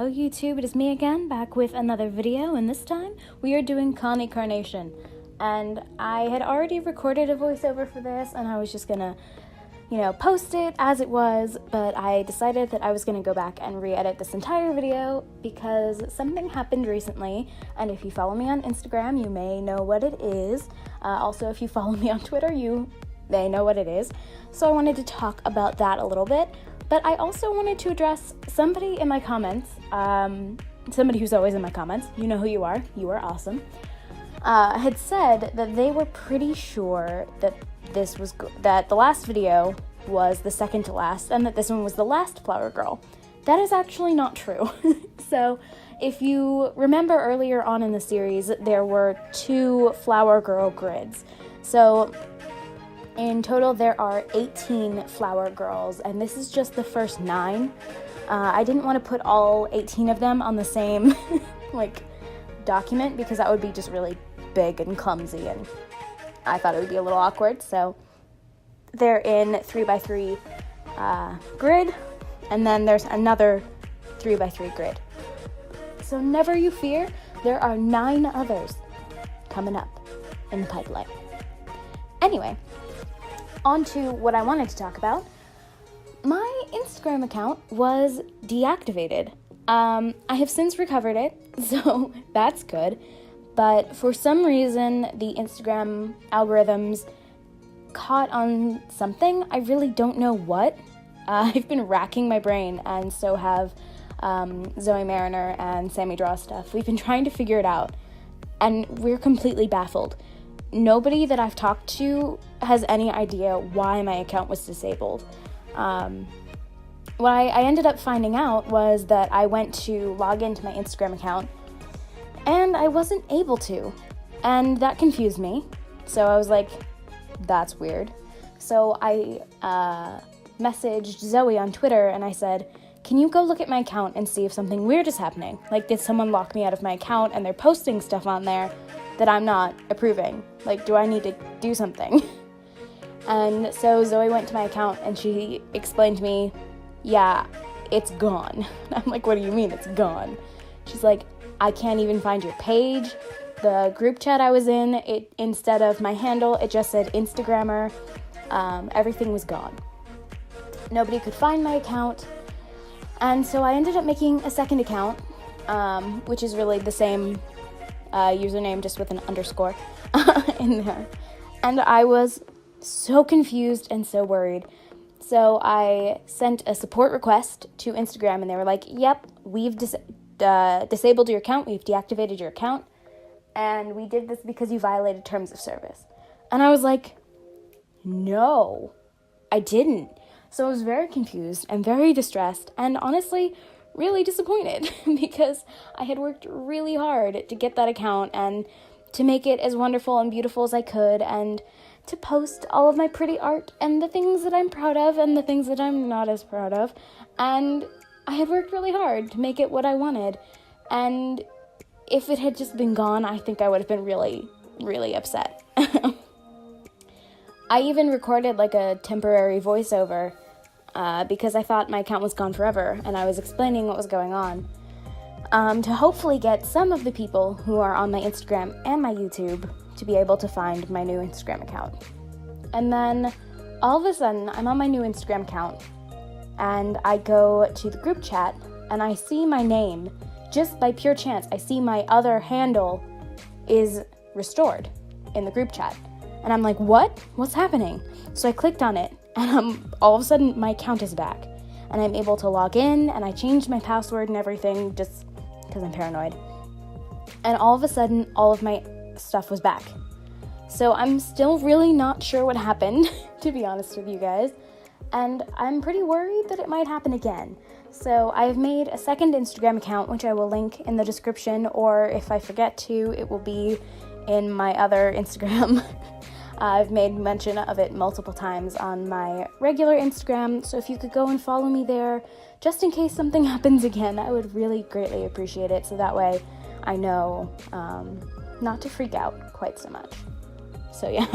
Hello YouTube, it is me again, back with another video, and this time we are doing Connie Carnation. And I had already recorded a voiceover for this, and I was just gonna, post it as it was, but I decided that I was gonna go back and re-edit this entire video because something happened recently, and if you follow me on Instagram, you may know what it is. Also, if you follow me on Twitter, you may know what it is. So I wanted to talk about that a little bit. But I also wanted to address somebody in my comments, somebody who's always in my comments, you know who you are awesome, had said that they were pretty sure that that the last video was the second to last and that this one was the last Flower Girl. That is actually not true. So if you remember earlier on in the series, there were 2 Flower Girl grids. So in total, there are 18 Flower Girls, and this is just the first 9. I didn't want to put all 18 of them on the same, document, because that would be just really big and clumsy, and I thought it would be a little awkward, so they're in 3x3 grid, and then there's another 3x3 grid. So never you fear, there are 9 others coming up in the pipeline. Anyway, on to what I wanted to talk about. My Instagram account was deactivated. I have since recovered it, so that's good. But for some reason, the Instagram algorithms caught on something. I really don't know what. I've been racking my brain, and so have Zoe Mariner and Sammy Draw Stuff. We've been trying to figure it out, and we're completely baffled. Nobody that I've talked to has any idea why my account was disabled. What I ended up finding out was that I went to log into my Instagram account and I wasn't able to, and that confused me. So I was like, that's weird. So I messaged Zoe on Twitter and I said, can you go look at my account and see if something weird is happening? Like, did someone lock me out of my account and they're posting stuff on there that I'm not approving? Like, do I need to do something? And so Zoe went to my account and she explained to me, yeah, it's gone. I'm like, what do you mean it's gone? She's like, I can't even find your page. The group chat I was in, it instead of my handle, it just said Instagrammer. Everything was gone. Nobody could find my account. And so I ended up making a second account, which is really the same username, just with an underscore in there. And I was so confused and so worried. So I sent a support request to Instagram, and they were like, yep, we've disabled your account, we've deactivated your account, and we did this because you violated terms of service. And I was like, no, I didn't. So I was very confused and very distressed, and honestly really disappointed because I had worked really hard to get that account and to make it as wonderful and beautiful as I could, and to post all of my pretty art and the things that I'm proud of and the things that I'm not as proud of. And I had worked really hard to make it what I wanted. And if it had just been gone, I think I would have been really, really upset. I even recorded a temporary voiceover because I thought my account was gone forever, and I was explaining what was going on to hopefully get some of the people who are on my Instagram and my YouTube to be able to find my new Instagram account. And then all of a sudden, I'm on my new Instagram account, and I go to the group chat, and I see my name, just by pure chance, I see my other handle is restored in the group chat. And I'm like, what? What's happening? So I clicked on it, and all of a sudden, my account is back. And I'm able to log in, and I changed my password and everything, just because I'm paranoid. And all of a sudden, all of my stuff was back. So I'm still really not sure what happened, to be honest with you guys. And I'm pretty worried that it might happen again. So I've made a second Instagram account, which I will link in the description, or if I forget to, it will be in my other Instagram. I've made mention of it multiple times on my regular Instagram, so if you could go and follow me there, just in case something happens again, I would really greatly appreciate it, so that way I know not to freak out quite so much. So yeah.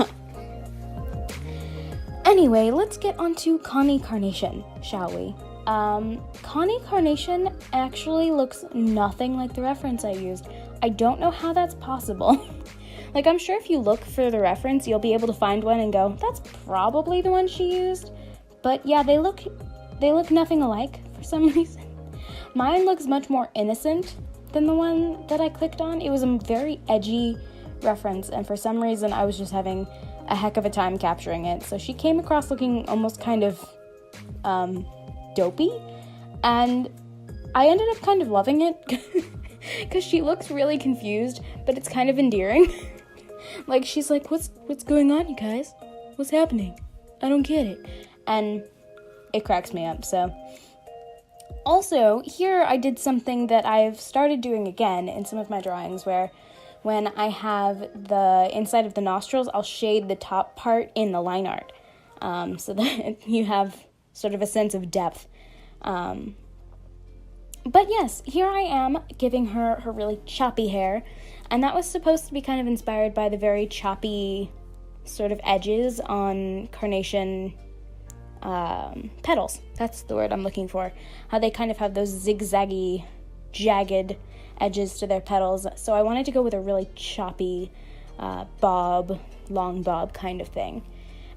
Anyway, let's get on to Connie Carnation, shall we? Connie Carnation actually looks nothing like the reference I used. I don't know how that's possible. Like, I'm sure if you look for the reference, you'll be able to find one and go, that's probably the one she used. But yeah, they look nothing alike for some reason. Mine looks much more innocent than the one that I clicked on. It was a very edgy reference, and for some reason I was just having a heck of a time capturing it. So she came across looking almost kind of dopey, and I ended up kind of loving it because she looks really confused, but it's kind of endearing. Like, she's like, what's going on, you guys? What's happening? I don't get it. And it cracks me up. So also, here I did something that I've started doing again in some of my drawings, where when I have the inside of the nostrils, I'll shade the top part in the line art, so that you have sort of a sense of depth. But yes, here I am giving her really choppy hair, and that was supposed to be kind of inspired by the very choppy sort of edges on Carnation petals. That's the word I'm looking for. How they kind of have those zigzaggy, jagged edges to their petals. So I wanted to go with a really choppy long bob kind of thing.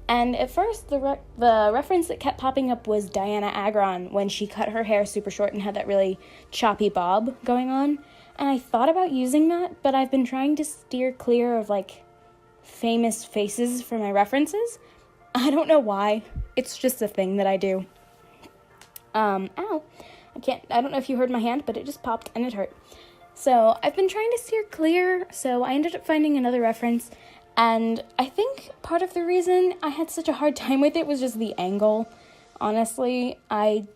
And at first, the reference that kept popping up was Diana Agron when she cut her hair super short and had that really choppy bob going on. And I thought about using that, but I've been trying to steer clear of, like, famous faces for my references. I don't know why. It's just a thing that I do. Ow. I don't know if you heard my hand, but it just popped and it hurt. So I've been trying to steer clear, so I ended up finding another reference. And I think part of the reason I had such a hard time with it was just the angle. Honestly, I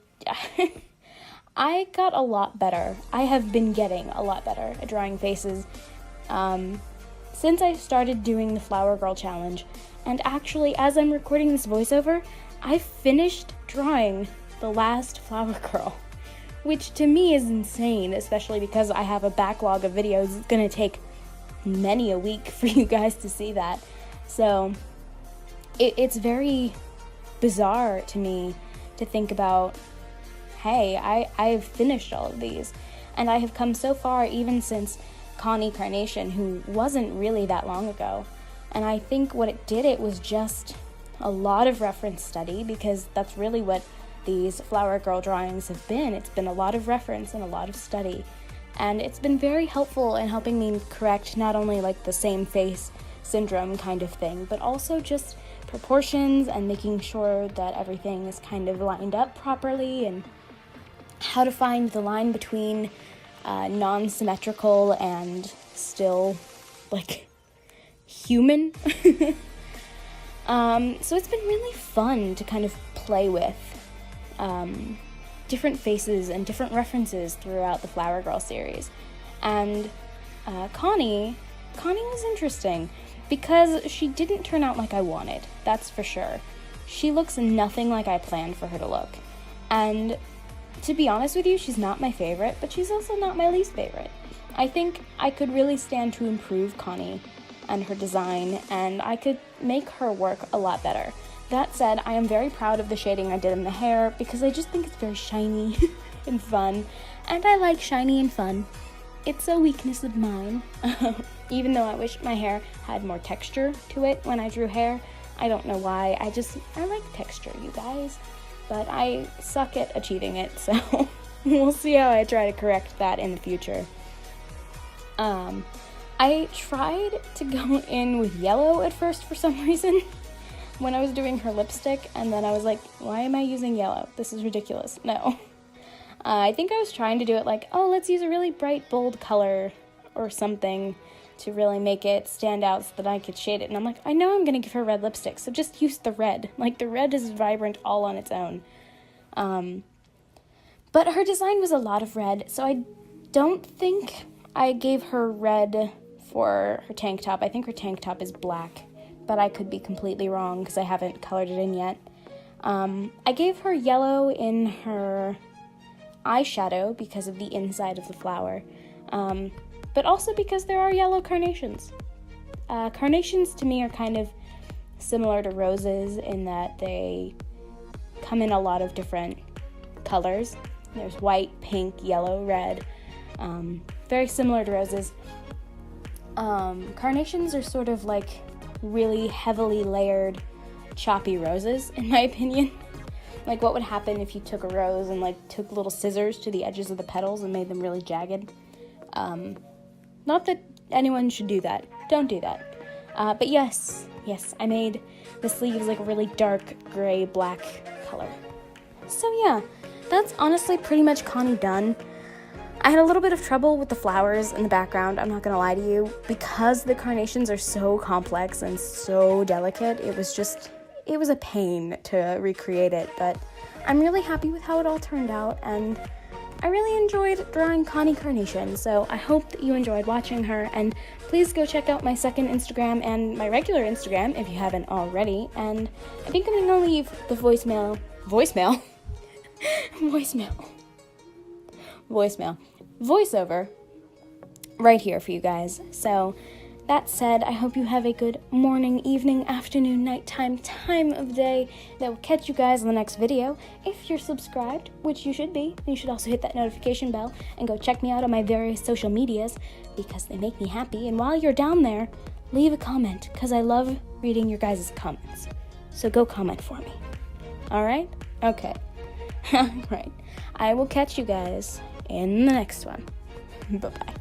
got a lot better. I have been getting a lot better at drawing faces since I started doing the Flower Girl Challenge. And actually, as I'm recording this voiceover, I finished drawing the last Flower Girl, which to me is insane, especially because I have a backlog of videos. It's going to take many a week for you guys to see that. So it's very bizarre to me to think about, hey, I've finished all of these, and I have come so far even since Connie Carnation, who wasn't really that long ago. And I think what it was just a lot of reference study, because that's really what these Flower Girl drawings have been. It's been a lot of reference and a lot of study. And it's been very helpful in helping me correct not only like the same face syndrome kind of thing, but also just proportions and making sure that everything is kind of lined up properly, and how to find the line between non-symmetrical and still like human. So it's been really fun to kind of play with different faces and different references throughout the Flower Girl series. And Connie was interesting because she didn't turn out like I wanted, that's for sure. She looks nothing like I planned for her to look. And to be honest with you, she's not my favorite, but she's also not my least favorite. I think I could really stand to improve Connie and her design, and I could make her work a lot better. That said, I am very proud of the shading I did in the hair because I just think it's very shiny and fun, and I like shiny and fun. It's a weakness of mine, even though I wish my hair had more texture to it when I drew hair. I don't know why, I like texture, you guys, but I suck at achieving it, so we'll see how I try to correct that in the future. I tried to go in with yellow at first for some reason when I was doing her lipstick, and then I was like, why am I using yellow? This is ridiculous. No. I think I was trying to do it like, oh, let's use a really bright, bold color or something to really make it stand out so that I could shade it. And I'm like, I know I'm going to give her red lipstick, so just use the red. Like, the red is vibrant all on its own. But her design was a lot of red, so I don't think I gave her red for her tank top. I think her tank top is black, but I could be completely wrong because I haven't colored it in yet. I gave her yellow in her eyeshadow because of the inside of the flower, but also because there are yellow carnations. Carnations to me are kind of similar to roses in that they come in a lot of different colors. There's white, pink, yellow, red. Very similar to roses. Carnations are sort of like really heavily layered, choppy roses, in my opinion. Like what would happen if you took a rose and like took little scissors to the edges of the petals and made them really jagged. Not that anyone should do that. Don't do that. But yes, I made the sleeves like a really dark gray black color. So yeah, that's honestly pretty much Connie done. I had a little bit of trouble with the flowers in the background, I'm not gonna lie to you. Because the carnations are so complex and so delicate, it was a pain to recreate it, but I'm really happy with how it all turned out, and I really enjoyed drawing Connie Carnation, so I hope that you enjoyed watching her, and please go check out my second Instagram and my regular Instagram if you haven't already, and I think I'm gonna leave the voicemail, voiceover right here for you guys. So that said, I hope you have a good morning, evening, afternoon, nighttime, time of day that will catch you guys in the next video. If you're subscribed, which you should be, you should also hit that notification bell and go check me out on my various social medias because they make me happy. And while you're down there, leave a comment because I love reading your guys' comments. So go comment for me. All right? Okay. All right. I will catch you guys in the next one. Bye-bye.